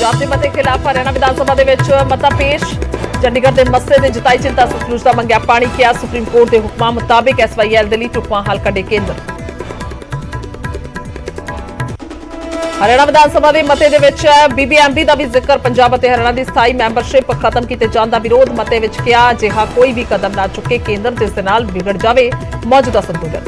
पंजाब के मते खिलाफ हरियाणा विधानसभा ਦੇ ਵਿੱਚ ਮਤਾ ਪੇਸ਼। ਚੰਡੀਗੜ੍ਹ ਦੇ ਮਸਲੇ ਤੇ ਜਤਾਈ ਚਿੰਤਾ, ਸਤਲੁਜ ਦਾ ਮੰਗਿਆ ਪਾਣੀ, ਕਿਹਾ ਸੁਪਰੀਮ ਕੋਰਟ ਦੇ ਹੁਕਮਾਂ ਮੁਤਾਬਿਕ ਐਸਵਾਈਐਲ ਦੇ ਲਈ ਢੁਕਵਾਂ ਹੱਲ ਕੱਢੇ ਕੇਂਦਰ। हरियाणा विधानसभा के मते दे विच बीबीएमबी का भी जिक्र, पंजाब और हरियाणा की स्थाई मैंबरशिप खत्म किए जाने का विरोध। मते विच किया अजिहा कोई भी कदम ना चुके केंद्र, जिस दे नाल बिगड़ जाए मौजूदा संतुलन।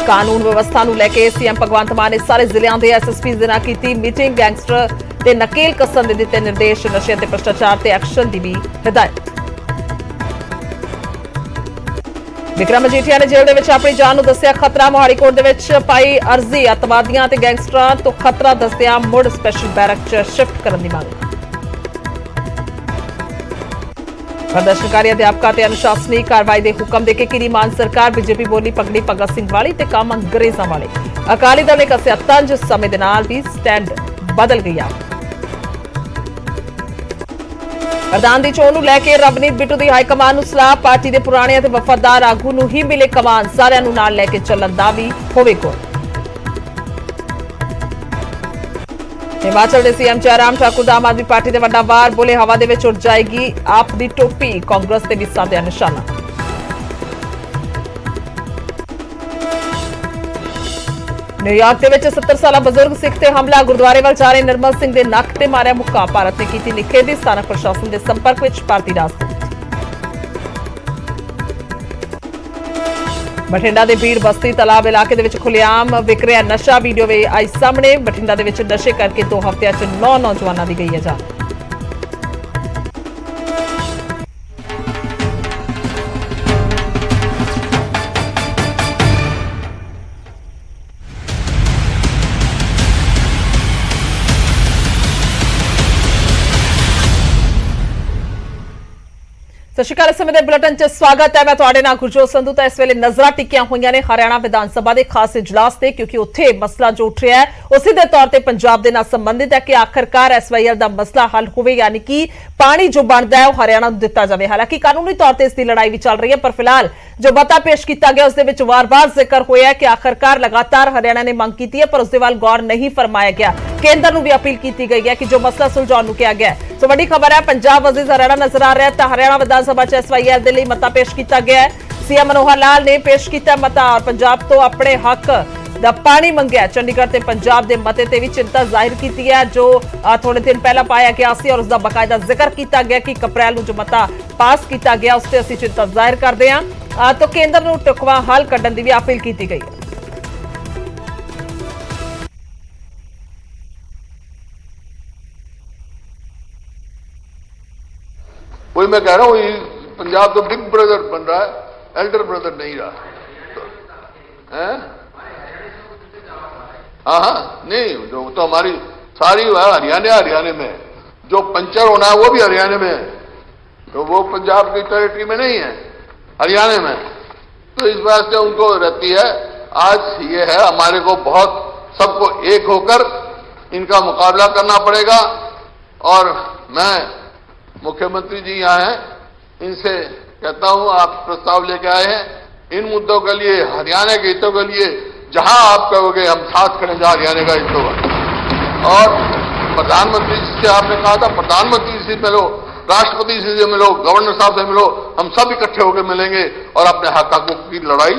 कानून व्यवस्था नूं लैके सीएम भगवंत मान ने सारे जिलों के SSPs दे नाल कीती मीटिंग, गैंगस्टर ते नकेल कसन दे दिते निर्देश, नशे ते भ्रष्टाचार ते एक्शन की भी हिदायत। विक्रम मजीठिया ने जेल दे विच अपनी जान नूं दस्सिया खतरा, मोहाली कोर्ट दे विच पाई अर्जी, अतवादियों ते गैंगस्टरां तो खतरा दसदियां मुड़ स्पैशल बैरक च शिफ्ट करने की मांग। प्रदर्शनकारी अध्यापकों ते अनुशासनी कार्रवाई के हुक्म देके कीरी मान सरकार, बीजेपी बोली पगड़ी भगत सिंह वाली ते काम अंग्रेजां वाले। अकाली दल ने कसिया तंज, समय दे नाल भी स्टैंड बदल गई। प्रधान की चोण नूं लैके रवनीत बिट्टू की हाईकमान नूं सलाह, पार्टी के पुराने ते वफादार आगू नूं ही मिले कमान, सारिआं नूं नाल लैके चलण दा भी होवेगा। हिमाचल के सीएम जयराम ठाकुर दा आम आदमी पार्टी के वड्डा वार, बोले हवा दे विच उड़ जाएगी आप दी टोपी, कांग्रेस ते भी साधिया निशाना। न्यूयॉर्क के 70 साला बजुर्ग सिख ते हमला, गुरुद्वारे वाल जा रहे निर्मल सिंह के नक ते मारिया मुक्का, भारत ने की निखेधी, स्थानक प्रशासन के संपर्क में भारतीय राजदूत। बठिंडा के भीड़ बस्ती तालाब इलाके के खुलेआम विक रहा नशा, वीडियो भी आई सामने। बठिंडा के नशे करके 2 हफ्तियां च 9 नौजवानों की गई है जान। सत श्री अकाल, समय बुलेटिन च स्वागत है। मैं तुहाडे नाल गुरजोत संधू। तो इस वेले नजरां टिकियां हुईयां ने हरियाणा विधानसभा के खास इजलास से, क्योंकि उत्थे मसला जो उठ रहा है उसी के तौर पर पंजाब के नाल संबंधित है कि आखिरकार SYL का मसला हल होवे, यानी कि पानी जो बनता है वह हरियाणा को दिता जाए। हालांकि कानूनी तौर पर इसकी लड़ाई भी चल रही है, पर फिलहाल जो मता पेश किया गया उसके वार वार जिक्र होया कि आखिरकार लगातार हरियाणा ने मंग की है, पर उसके वाल गौर नहीं फरमाया गया। केंद्र को भी अपील की गई है कि जो मसला सुलझाने को कहा गया है। तो बड़ी खबर है, पंजाब वजीर हरियाणा नजर आ रहा है। तो हरियाणा विधानसभा च SYL के लिए मता पेश किया गया है। सीएम मनोहर लाल ने पेश किया मता और पंजाब तो अपने हक दा पानी मंगया। चंडीगढ़ ते पंजाब के मते ते भी चिंता जाहिर की है, जो थोड़े दिन पहला पाया गया सी और उसका बकायदा जिक्र किया गया कि अप्रैल में जो मता पास किया गया उससे असीं चिंता जाहिर करते हैं। तो केंद्र को ढुकवां हल कढ़न की भी अपील की गई है। वही मैं कह रहा हूँ, पंजाब तो बिग ब्रदर बन रहा है, एल्डर ब्रदर नहीं रहा है। हाँ, नहीं, जो तो हमारी सारी हरियाणा में जो पंचर होना है वो भी हरियाणा में है, तो वो पंजाब की टेरिटरी में नहीं है, हरियाणा में। तो इस बात से उनको रहती है। आज ये है, हमारे को बहुत सबको एक होकर इनका मुकाबला करना पड़ेगा। और मैं मुख्यमंत्री जी यहाँ हैं, इनसे कहता हूं आप प्रस्ताव लेके आए हैं इन मुद्दों के लिए, हरियाणा के हितों के लिए। जहां आप कहोगे हम साथ खड़े, जहां हरियाणा का हित होगा। और प्रधानमंत्री जी से आपने कहा था, प्रधानमंत्री से मिलो, राष्ट्रपति से मिलो, गवर्नर साहब से मिलो, हम सब इकट्ठे होकर मिलेंगे और अपने हकों की लड़ाई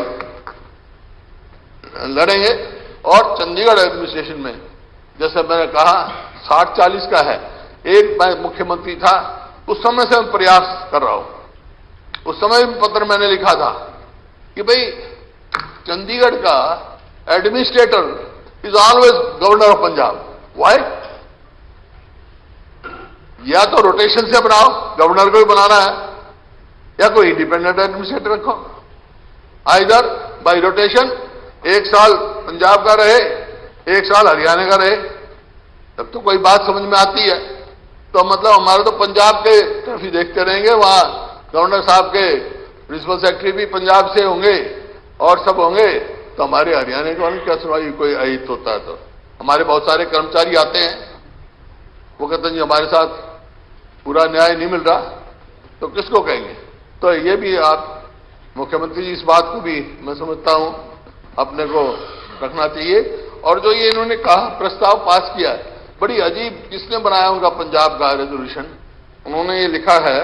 लड़ेंगे। और चंडीगढ़ एडमिनिस्ट्रेशन में जैसे मैंने कहा 60-40 का है। एक मैं मुख्यमंत्री था, उस समय से मैं प्रयास कर रहा हूं। उस समय भी पत्र मैंने लिखा था कि भाई चंडीगढ़ का administrator is always governor of Punjab. Why? या तो रोटेशन से बनाओ, गवर्नर को भी बनाना है, या कोई इंडिपेंडेंट एडमिनिस्ट्रेटर रखो। आइदर बाय रोटेशन, 1 साल पंजाब का रहे, 1 साल हरियाणा का रहे, तब तो कोई बात समझ में आती है। तो मतलब हमारे तो पंजाब के तरफ ही देखते रहेंगे, वहां गवर्नर साहब के प्रिंसिपल सेक्रेटरी भी पंजाब से होंगे और सब होंगे, तो हमारे हरियाणा को क्या सुनाई कोई अहित होता है। तो हमारे बहुत सारे कर्मचारी आते हैं, वो कहते हैं जी हमारे साथ पूरा न्याय नहीं मिल रहा, तो किसको कहेंगे। तो ये भी आप मुख्यमंत्री जी इस बात को भी मैं समझता हूं अपने को रखना चाहिए। और जो ये इन्होंने कहा, प्रस्ताव पास किया, बड़ी अजीब, किसने बनाया उनका पंजाब का रेजोल्यूशन, उन्होंने ये लिखा है,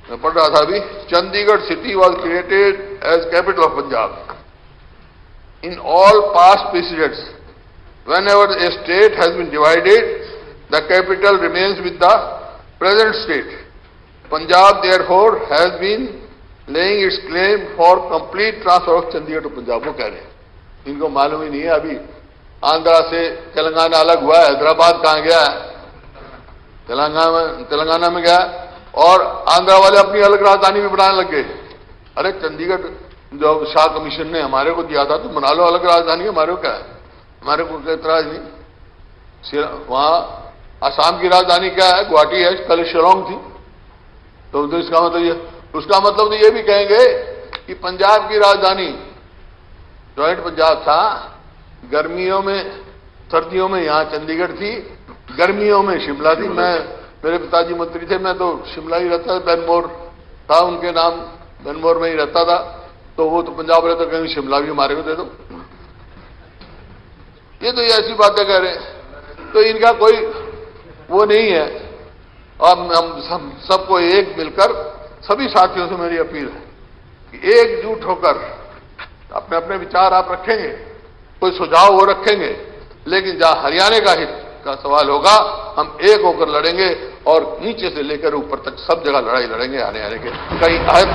मैं पढ़ रहा था अभी, Chandigarh city was created as capital of Punjab in all past presidents whenever a state has been divided, the capital remains with the present state. Punjab therefore has been laying its claim for complete transfer of Chandigarh to Punjab. वो कह रहे हैं, इनको मालूम ही नहीं है अभी आंध्रा से तेलंगाना अलग हुआ है, हैदराबाद कहाँ गया है, तेलंगाना में गया, और आंध्रा वाले अपनी अलग राजधानी भी बनाने लग गए। अरे चंडीगढ़ जो शाह कमीशन ने हमारे को दिया था, तो बना लो अलग राजधानी, हमारे को क्या है, हमारे को कोई एतराज नहीं। वहां असम की राजधानी क्या है, गुवाहाटी है, कल शिलोंग थी, तो इसका मतलब ये, उसका मतलब तो ये भी कहेंगे कि पंजाब की राजधानी जॉइंट पंजाब था, गर्मियों में, सर्दियों में यहां चंडीगढ़ थी, गर्मियों में शिमला थी। मेरे पिताजी मंत्री थे, मैं तो शिमला ही रहता था, बेनमोर था उनके नाम, बेनमोर में ही रहता था, तो वो तो पंजाब रहता, कहीं शिमला भी हमारे को दे दो। ये तो ये ऐसी बातें कह रहे हैं, तो इनका कोई वो नहीं है। और हम सबको एक मिलकर, सभी साथियों से मेरी अपील है कि एकजुट होकर अपने अपने विचार आप रखेंगे, कोई सुझाव वो रखेंगे, लेकिन जहां हरियाणा का हित का सवाल होगा, हम एक होकर लड़ेंगे और नीचे से लेकर ऊपर तक सब जगह लड़ाई लड़ेंगे। आने के कहीं अहित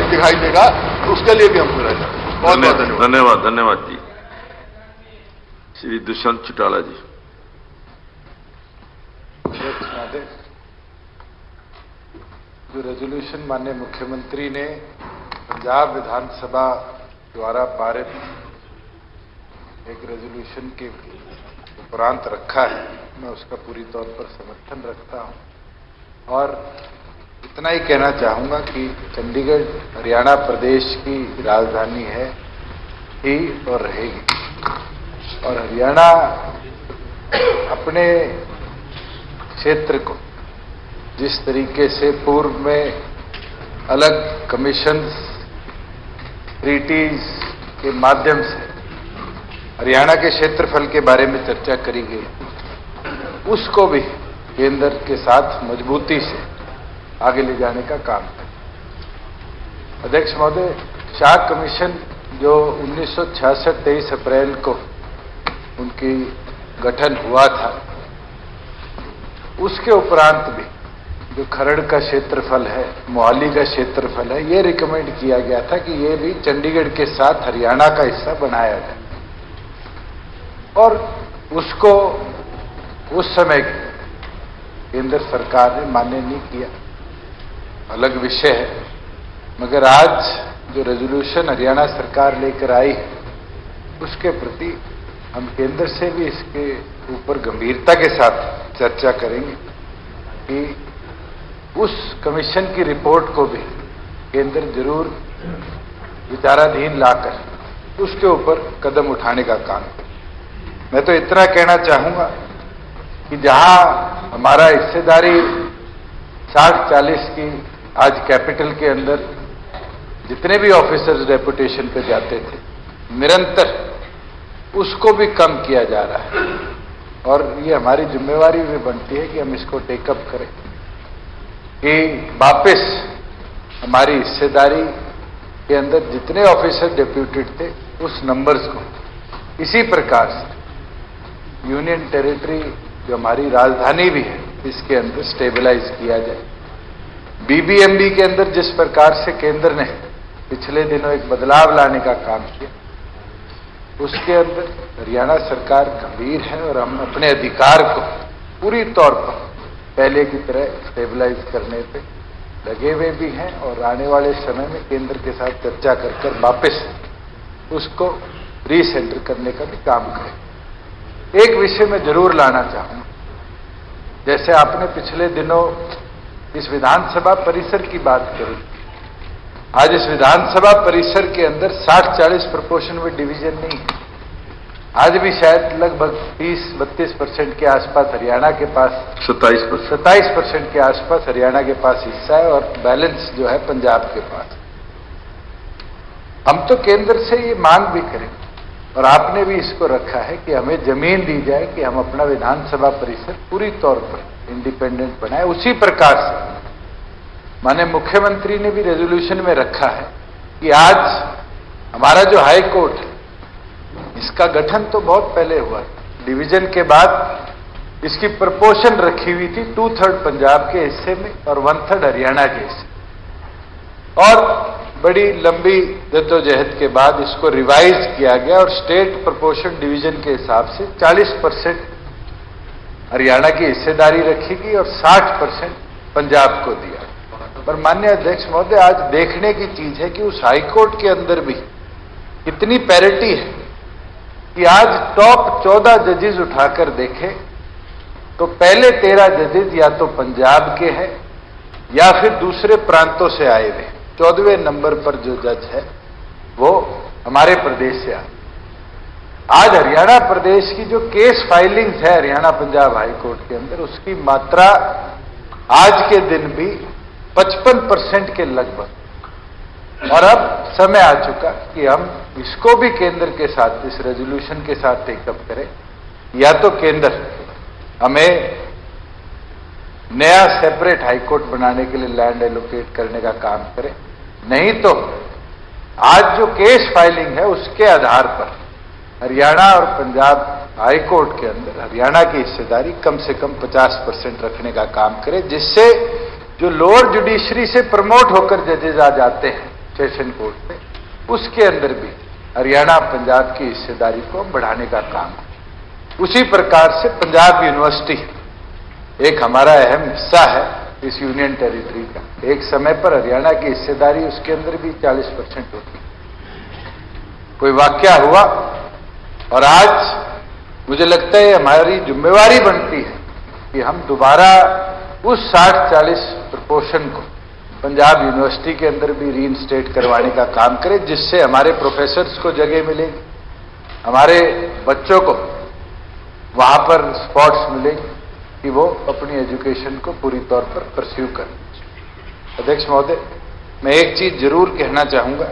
दिखाई देगा तो उसके लिए भी हम लड़ाई लड़ेंगे। बहुत बहुत धन्यवाद। धन्यवाद धन्यवाद जी। श्री दुष्यंत चौटाला जी। जो रेजोल्यूशन माननीय मुख्यमंत्री ने पंजाब विधानसभा द्वारा पारित एक रेजोल्यूशन के उपरांत रखा है, मैं उसका पूरी तौर पर समर्थन रखता हूं और इतना ही कहना चाहूंगा कि चंडीगढ़ हरियाणा प्रदेश की राजधानी है ही और रहेगी, और हरियाणा अपने क्षेत्र को जिस तरीके से पूर्व में अलग कमीशंस, ट्रीटीज के माध्यम से हरियाणा के क्षेत्रफल के बारे में चर्चा करी गई, उसको भी केंद्र के साथ मजबूती से आगे ले जाने का काम है। अध्यक्ष महोदय, शाह कमीशन जो 1966 23 अप्रैल को उनकी गठन हुआ था, उसके उपरांत भी जो खरड़ का क्षेत्रफल है, मोहाली का क्षेत्रफल है, ये रिकमेंड किया गया था कि ये भी चंडीगढ़ के साथ हरियाणा का हिस्सा बनाया जाए, और उसको उस समय केंद्र सरकार ने मान्य नहीं किया, अलग विषय है। मगर आज जो रेजोल्यूशन हरियाणा सरकार लेकर आई है, उसके प्रति हम केंद्र से भी इसके ऊपर गंभीरता के साथ चर्चा करेंगे कि उस कमीशन की रिपोर्ट को भी केंद्र जरूर विचाराधीन लाकर उसके ऊपर कदम उठाने का काम करे। मैं तो इतना कहना चाहूंगा कि जहां हमारा हिस्सेदारी 60-40 की आज कैपिटल के अंदर जितने भी ऑफिसर्स डेपुटेशन पे जाते थे, निरंतर उसको भी कम किया जा रहा है, और ये हमारी जिम्मेवारी भी बनती है कि हम इसको टेकअप करें कि वापस हमारी हिस्सेदारी के अंदर जितने ऑफिसर डेप्यूटेड थे उस नंबर्स को इसी प्रकार से यूनियन टेरिटरी जो हमारी राजधानी भी है इसके अंदर स्टेबलाइज किया जाए। बीबीएमबी के अंदर जिस प्रकार से केंद्र ने पिछले दिनों एक बदलाव लाने का काम किया, उसके अंदर हरियाणा सरकार गंभीर है और हम अपने अधिकार को पूरी तौर पर पहले की तरह स्टेबलाइज करने पे लगे हुए भी हैं, और आने वाले समय में केंद्र के साथ चर्चा कर वापस उसको रीसेंटर करने का भी काम करें। एक विषय में जरूर लाना चाहूंगा, जैसे आपने पिछले दिनों इस विधानसभा परिसर की बात करी, आज इस विधानसभा परिसर के अंदर 60-40 प्रोपोर्शन में डिवीजन नहीं है। आज भी शायद लगभग 30-32% के आसपास हरियाणा के पास, 27% के आसपास हरियाणा के पास हिस्सा है, और बैलेंस जो है पंजाब के पास। हम तो केंद्र से ये मांग भी करें और आपने भी इसको रखा है कि हमें जमीन दी जाए कि हम अपना विधानसभा परिसर पूरी तौर पर इंडिपेंडेंट बनाए। उसी प्रकार से माननीय मुख्यमंत्री ने भी रेजोल्यूशन में रखा है कि आज हमारा जो हाई कोर्ट है इसका गठन तो बहुत पहले हुआ, डिवीजन के बाद इसकी प्रपोर्शन रखी हुई थी 2/3 पंजाब के हिस्से में और 1/3 हरियाणा के हिस्से, और बड़ी लंबी जद्दोजहद के बाद इसको रिवाइज किया गया और स्टेट प्रपोर्शन डिवीजन के हिसाब से 40% हरियाणा की हिस्सेदारी रखी गई और 60% पंजाब को दिया। पर माननीय अध्यक्ष महोदय, आज देखने की चीज है कि उस हाईकोर्ट के अंदर भी कितनी पैरिटी है कि आज टॉप 14 जजेस उठाकर देखें तो पहले 13 जजेस या तो पंजाब के हैं या फिर दूसरे प्रांतों से आए हुए। 14वें नंबर पर जो जज है वो हमारे प्रदेश से आए। आज हरियाणा प्रदेश की जो केस फाइलिंग्स है हरियाणा पंजाब हाई कोर्ट के अंदर, उसकी मात्रा आज के दिन भी 55% के लगभग। और अब समय आ चुका कि हम इसको भी केंद्र के साथ, इस रेजोल्यूशन के साथ टेकअप करें, या तो केंद्र हमें नया सेपरेट हाईकोर्ट बनाने के लिए लैंड एलोकेट करने का काम करे, नहीं तो आज जो केस फाइलिंग है उसके आधार पर हरियाणा और पंजाब हाई कोर्ट के अंदर हरियाणा की हिस्सेदारी कम से कम 50% रखने का काम करे, जिससे जो लोअर जुडिशरी से प्रमोट होकर जजेस आ जाते हैं सेशन कोर्ट में, उसके अंदर भी हरियाणा पंजाब की हिस्सेदारी को बढ़ाने का काम है। उसी प्रकार से पंजाब यूनिवर्सिटी एक हमारा अहम हिस्सा है इस यूनियन टेरिटरी का। एक समय पर हरियाणा की हिस्सेदारी उसके अंदर भी 40% होती। कोई वाकया हुआ और आज मुझे लगता है हमारी जिम्मेवारी बनती है कि हम दोबारा उस 60-40 प्रपोर्शन को पंजाब यूनिवर्सिटी के अंदर भी रीइंस्टेट करवाने का काम करें, जिससे हमारे प्रोफेसर्स को जगह मिलेगी, हमारे बच्चों को वहां पर स्पॉट्स मिलेगी कि वो अपनी एजुकेशन को पूरी तौर पर परस्यू करें। अध्यक्ष महोदय, मैं एक चीज जरूर कहना चाहूंगा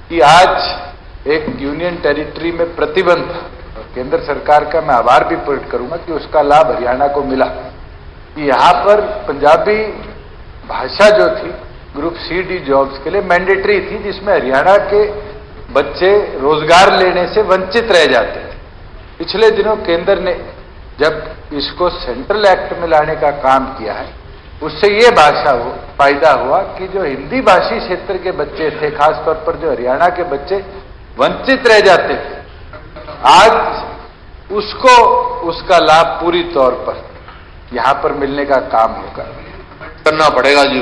कि आज एक यूनियन टेरिटरी में प्रतिबंध था और केंद्र सरकार का मैं आभार भी प्रकट करूंगा कि उसका लाभ हरियाणा को मिला कि यहां पर पंजाबी भाषा जो थी ग्रुप सी-डी जॉब्स के लिए मैंडेटरी थी, जिसमें हरियाणा के बच्चे रोजगार लेने से वंचित रह जाते थे। पिछले दिनों केंद्र ने जब इसको सेंट्रल एक्ट में लाने का काम किया है, उससे ये फायदा हुआ कि जो हिंदी भाषी क्षेत्र के बच्चे थे, खासतौर पर जो हरियाणा के बच्चे वंचित रह जाते थे, आज उसको उसका लाभ पूरी तौर पर यहां पर मिलने का काम होगा, करना पड़ेगा जी।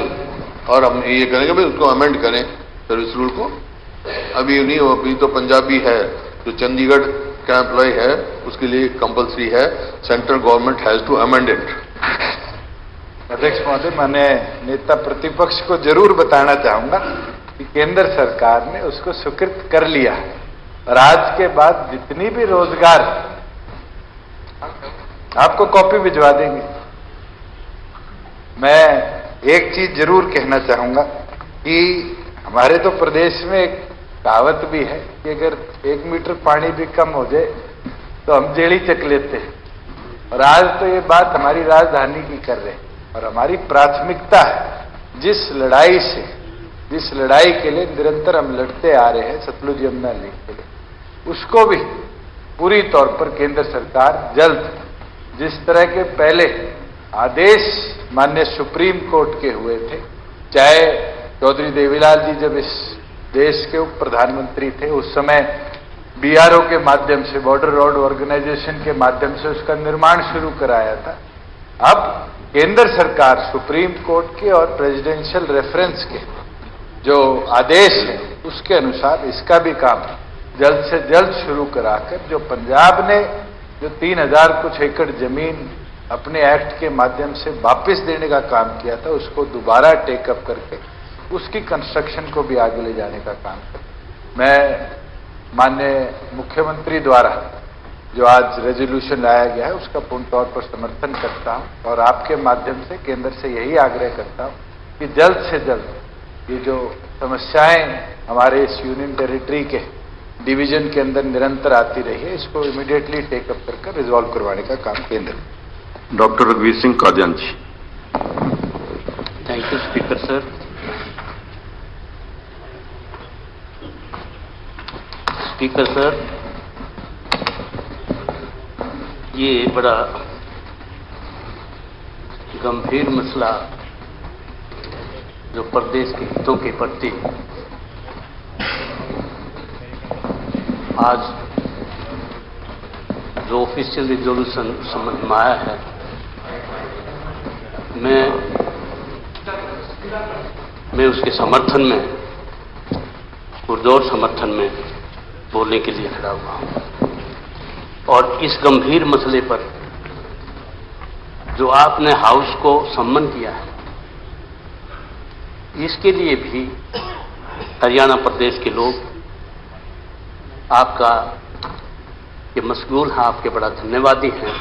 और हम ये करेंगे भाई उसको अमेंड करें सर्विस रूल को। अभी नहीं, अभी तो पंजाबी है जो चंडीगढ़ का एम्प्लॉय है उसके लिए कंपलसरी है, central government has to amend it. अध्यक्ष महोदय, मैंने नेता प्रतिपक्ष को जरूर बताना चाहूंगा कि केंद्र सरकार ने उसको स्वीकृत कर लिया है और आज के बाद जितनी भी रोजगार, आपको कॉपी भिजवा देंगे। मैं एक चीज जरूर कहना चाहूंगा कि हमारे तो प्रदेश में एक कहावत भी है कि अगर 1 मीटर पानी भी कम हो जाए तो हम जेड़ी चक लेते हैं, और आज तो ये बात हमारी राजधानी की कर रहे हैं। और हमारी प्राथमिकता है जिस लड़ाई के लिए निरंतर हम लड़ते आ रहे हैं सतलुज यमुना लिंक के लिए, उसको भी पूरी तौर पर केंद्र सरकार जल्द, जिस तरह के पहले आदेश माननीय सुप्रीम कोर्ट के हुए थे, चाहे चौधरी देवीलाल जी जब इस देश के उप प्रधानमंत्री थे उस समय बीआरओ के माध्यम से, बॉर्डर रोड ऑर्गेनाइजेशन के माध्यम से उसका निर्माण शुरू कराया था। अब केंद्र सरकार सुप्रीम कोर्ट के और प्रेसिडेंशियल रेफरेंस के जो आदेश है उसके अनुसार इसका भी काम जल्द से जल्द शुरू कराकर, जो पंजाब ने जो 3000 कुछ एकड़ जमीन अपने एक्ट के माध्यम से वापस देने का काम किया था, उसको दोबारा टेकअप करके उसकी कंस्ट्रक्शन को भी आगे ले जाने का काम कर। मैं माननीय मुख्यमंत्री द्वारा जो आज रेजोल्यूशन लाया गया है उसका पूर्ण तौर पर समर्थन करता हूं और आपके माध्यम से केंद्र से यही आग्रह करता हूं कि जल्द से जल्द ये जो समस्याएं हमारे इस यूनियन टेरिटरी के डिवीजन के अंदर निरंतर आती रही है, इसको इमीडिएटली टेकअप कर रिजॉल्व करवाने का काम केंद्र। डॉक्टर रघुवीर Singh Kadian ji. Thank you speaker sir. Speaker sir, ये बड़ा गंभीर मसला जो प्रदेश के हितों के प्रति आज जो ऑफिशियल रिजोल्यूशन समझ में आया है, मैं उसके समर्थन में, पुरजोर समर्थन में बोलने के लिए खड़ा हुआ हूं। और इस गंभीर मसले पर जो आपने हाउस को सम्मन किया है, इसके लिए भी हरियाणा प्रदेश के लोग आपका ये मशगूल हैं, आपके बड़ा धन्यवादी हैं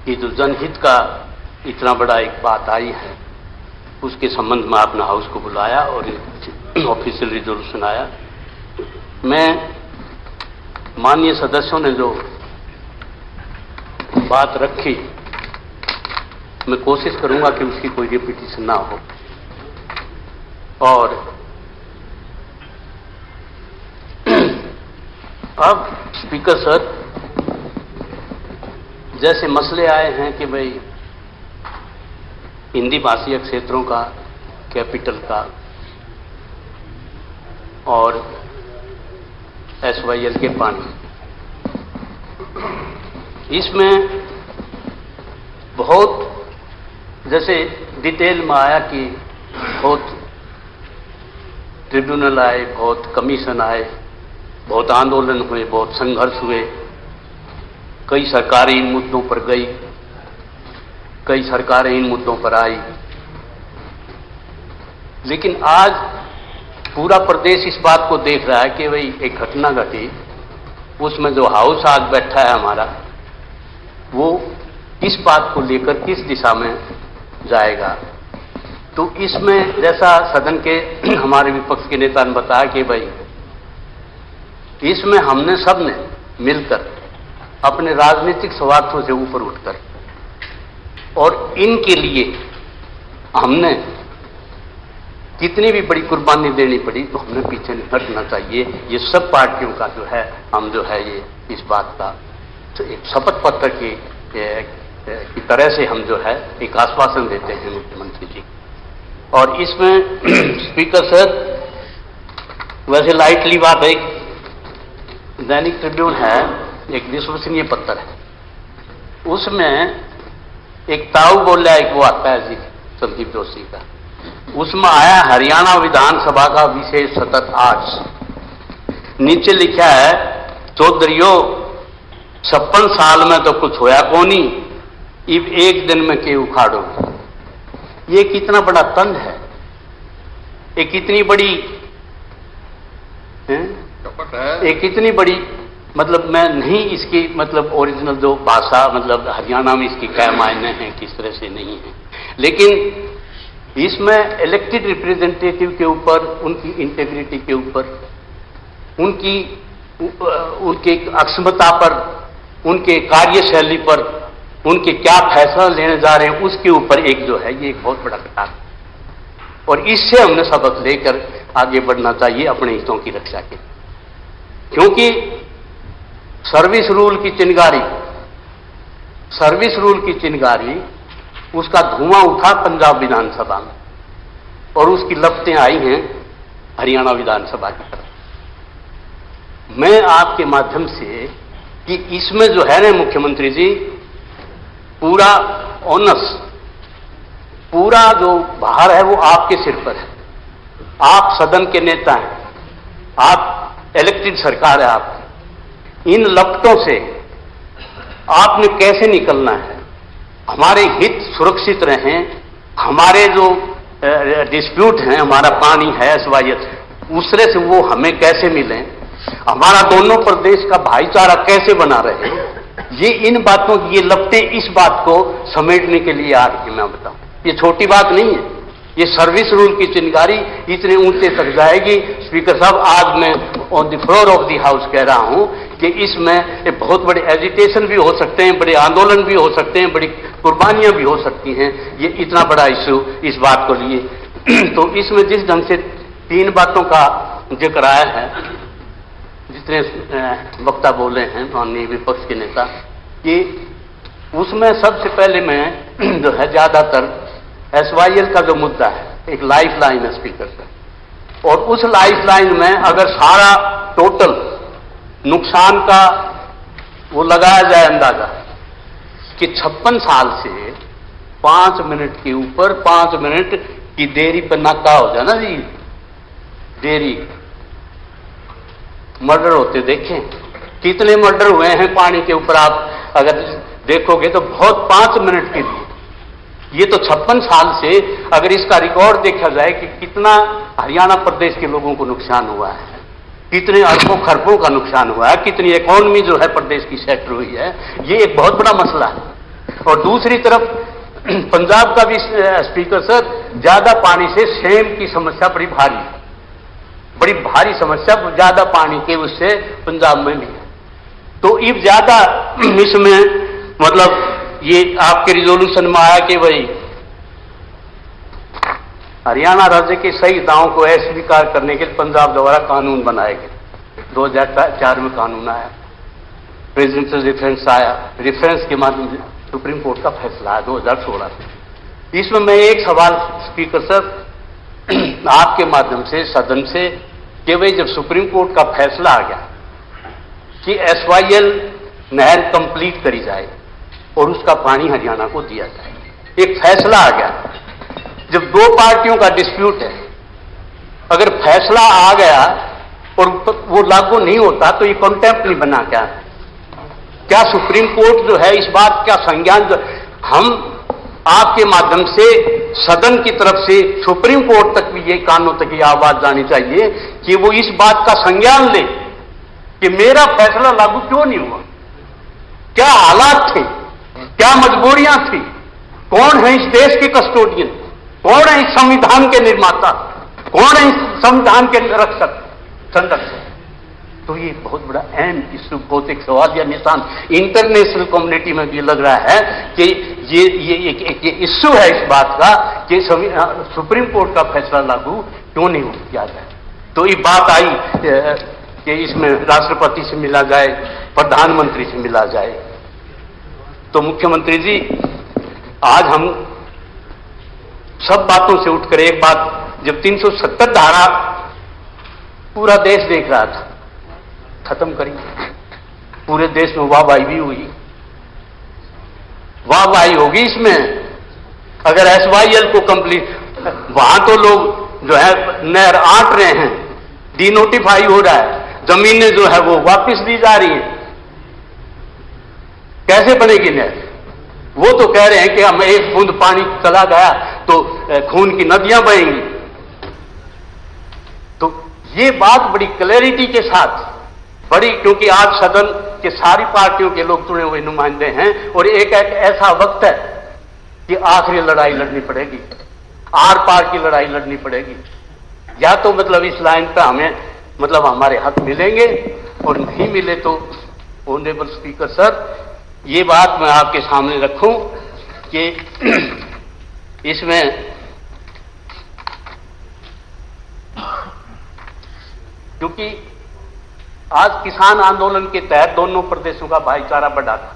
कि जो जनहित का इतना बड़ा एक बात आई है, उसके संबंध में आपने हाउस को बुलाया और ऑफिशियल रिजोल्यूशन आया। मैं माननीय सदस्यों ने जो बात रखी, मैं कोशिश करूंगा कि उसकी कोई रिपीटिशन ना हो। और अब स्पीकर सर, जैसे मसले आए हैं कि भाई हिंदी भाषी क्षेत्रों का, कैपिटल का और SYL के पानी, इसमें बहुत जैसे डिटेल में आया कि बहुत ट्रिब्यूनल आए, बहुत कमीशन आए, बहुत आंदोलन हुए, बहुत संघर्ष हुए, कई सरकारें इन मुद्दों पर गई, कई सरकारें इन मुद्दों पर आई। लेकिन आज पूरा प्रदेश इस बात को देख रहा है कि भाई एक घटना घटी, उसमें जो हाउस आज बैठा है हमारा, वो इस बात को लेकर किस दिशा में जाएगा। तो इसमें जैसा सदन के हमारे विपक्ष के नेता ने बताया कि भाई इसमें हमने सबने मिलकर अपने राजनीतिक स्वार्थों से ऊपर उठकर और इनके लिए हमने कितनी भी बड़ी कुर्बानी देनी पड़ी, तो हमने पीछे नहीं हटना चाहिए। ये सब पार्टियों का जो है, हम जो है ये इस बात का तो एक शपथ पत्र की तरह से हम जो है एक आश्वासन देते हैं मुख्यमंत्री जी। और इसमें स्पीकर सर, वैसे लाइटली बात है, दैनिक ट्रिब्यून है, एक विश्वसनीय पत्र है, उसमें एक ताऊ बोल रहा है, एक वो आता है जी संदीप जोशी का, उसमें आया हरियाणा विधानसभा का विशेष सत्र आज। नीचे लिखा है, चौधरियों 56 साल में तो कुछ होया कोनी, इब एक दिन में के उखाड़ो। ये कितना बड़ा तंज है, एक कितनी बड़ी एक इतनी बड़ी, मतलब मैं नहीं इसकी मतलब ओरिजिनल जो भाषा मतलब हरियाणा में इसकी क्या मायने हैं, किस तरह से नहीं है, लेकिन इसमें इलेक्टेड रिप्रेजेंटेटिव के ऊपर, उनकी इंटेग्रिटी के ऊपर, उनके अक्षमता पर, उनके कार्यशैली पर, उनके क्या फैसला लेने जा रहे हैं, उसके ऊपर एक जो है ये एक बहुत बड़ा कटार है। और इससे हमने सबक लेकर आगे बढ़ना चाहिए अपने हितों की रक्षा के, क्योंकि सर्विस रूल की चिंगारी उसका धुआं उठा पंजाब विधानसभा में और उसकी लपटें आई हैं हरियाणा विधानसभा की तरफ। मैं आपके माध्यम से कि इसमें जो है ना मुख्यमंत्री जी, पूरा ऑनस, पूरा जो भार है वो आपके सिर पर है। आप सदन के नेता हैं, आप इलेक्टेड सरकार है आपकी, इन लपटों से आपने कैसे निकलना है, हमारे हित सुरक्षित रहें, हमारे जो डिस्प्यूट हैं, हमारा पानी है SYL, दूसरे से वो हमें कैसे मिलें, हमारा दोनों प्रदेश का भाईचारा कैसे बना रहे, ये इन बातों की ये लपटें इस बात को समेटने के लिए आ रही है। मैं बताऊं, ये छोटी बात नहीं है, ये सर्विस रूल की चिंगारी इतने ऊंचे तक जाएगी। स्पीकर साहब, आज मैं on the floor of the house कह रहा हूं कि इसमें बहुत बड़े एजिटेशन भी हो सकते हैं, बड़े आंदोलन भी हो सकते हैं, बड़ी कुर्बानियां भी हो सकती हैं। ये इतना बड़ा इश्यू इस बात को लिए तो इसमें जिस ढंग से 3 बातों का जिक्र आया है, जितने वक्ता बोले हैं माननीय विपक्ष के नेता, कि उसमें सबसे पहले मैं जो है ज्यादातर SYL का जो मुद्दा है, एक लाइफ लाइन है स्पीकर का, और उस लाइफ लाइन में अगर सारा टोटल नुकसान का वो लगाया जाए अंदाजा कि 56 साल से 5 मिनट के ऊपर 5 मिनट की देरी पर नाका हो जाए ना जी, देरी मर्डर होते देखें, कितने मर्डर हुए हैं पानी के ऊपर, आप अगर देखोगे तो बहुत 5 मिनट के लिए। ये तो 56 साल से अगर इसका रिकॉर्ड देखा जाए कि कितना हरियाणा प्रदेश के लोगों को नुकसान हुआ है, कितने अरबों खरबों का नुकसान हुआ है, कितनी इकोनॉमी जो है प्रदेश की सेक्टर हुई है, ये एक बहुत बड़ा मसला है। और दूसरी तरफ पंजाब का भी स्पीकर सर, ज्यादा पानी से सेम की समस्या बड़ी भारी समस्या, ज्यादा पानी के उससे पंजाब में भी है। तो इब ज्यादा इसमें मतलब ये आपके रिजोल्यूशन में आया कि भाई हरियाणा राज्य के शहीदों को अस्वीकार करने के लिए पंजाब द्वारा कानून बनाए गए। 2004 में कानून आया, प्रेसिडेंशियल रेफरेंस आया, रेफरेंस के माध्यम से सुप्रीम कोर्ट का फैसला आया 2016 से। इसमें मैं एक सवाल स्पीकर सर आपके माध्यम से सदन से, कि भाई जब सुप्रीम कोर्ट का फैसला आ गया कि SYL नहर कंप्लीट करी जाए और उसका पानी हरियाणा को दिया जाए, एक फैसला आ गया। जब 2 पार्टियों का डिस्प्यूट है, अगर फैसला आ गया और वो लागू नहीं होता तो ये कॉन्टेम्प्ट नहीं बना क्या सुप्रीम कोर्ट जो है इस बात का संज्ञान, हम आपके माध्यम से सदन की तरफ से सुप्रीम कोर्ट तक भी ये कानों तक ये आवाज जानी चाहिए कि वो इस बात का संज्ञान ले कि मेरा फैसला लागू क्यों नहीं हुआ, क्या हालात थे, क्या मजबूरियां थी, कौन है इस देश के कस्टोडियन, कौन है इस संविधान के निर्माता, कौन है इस संविधान के रक्षक संरक्षक। तो ये बहुत बड़ा अहम इश्यू, बहुत एक सवाल या निशान इंटरनेशनल कम्युनिटी में भी लग रहा है कि ये इश्यू है इस बात का कि सुप्रीम कोर्ट का फैसला लागू क्यों नहीं किया जाए। तो ये बात आई कि इसमें राष्ट्रपति से मिला जाए, प्रधानमंत्री से मिला जाए। तो मुख्यमंत्री जी, आज हम सब बातों से उठकर एक बात, जब 370 धारा पूरा देश देख रहा था, खत्म करी, पूरे देश में वाहवाही भी हुई, वाहवाही होगी इसमें अगर SYL को कंप्लीट, वहां तो लोग जो है नहर आंट रहे हैं, डिनोटिफाई हो रहा है, जमीनें जो है वो वापस दी जा रही हैं, कैसे बनेगी नहर? वो तो कह रहे हैं कि हम एक बूंद पानी चला गया तो खून की नदियां बहेंगी। तो ये बात बड़ी क्लैरिटी के साथ बड़ी, क्योंकि आज सदन के सारी पार्टियों के लोग चुने हुए नुमाइंदे हैं और एक ऐसा वक्त है कि आखिरी लड़ाई लड़नी पड़ेगी, आर पार की लड़ाई लड़नी पड़ेगी। या तो मतलब इस लाइन पर हमें मतलब हमारे हक मिलेंगे और नहीं मिले तो ऑनरेबल स्पीकर सर, ये बात मैं आपके सामने रखूं कि इसमें क्योंकि आज किसान आंदोलन के तहत दोनों प्रदेशों का भाईचारा बढ़ा था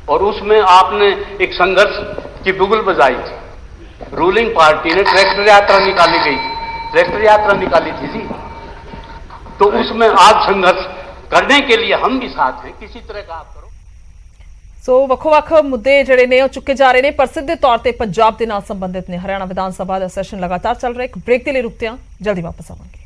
और उसमें आपने एक संघर्ष की बिगुल बजाई थी। रूलिंग पार्टी ने ट्रैक्टर यात्रा निकाली गई थी, ट्रैक्टर यात्रा निकाली थी जी। तो उसमें आज संघर्ष करने के लिए हम भी साथ हैं, किसी तरह का आप करो। ਸੋ ਵੱਖ-ਵੱਖ ਮੁੱਦੇ ਜਿਹੜੇ ਨੇ ਉਹ ਚੁੱਕੇ ਜਾ ਰਹੇ ਨੇ, ਪਰ ਸਿੱਧੇ ਤੌਰ ਤੇ ਪੰਜਾਬ ਦੇ ਨਾਲ ਸੰਬੰਧਿਤ ਨੇ। ਹਰਿਆਣਾ ਵਿਧਾਨ ਸਭਾ ਦਾ ਸੈਸ਼ਨ ਲਗਾਤਾਰ ਚੱਲ ਰਿਹਾ ਹੈ। ਇੱਕ ਬ੍ਰੇਕ ਦੇ ਲਈ ਰੁਕਦੇ ਹਾਂ, ਜਲਦੀ ਵਾਪਸ ਆਵਾਂਗੇ।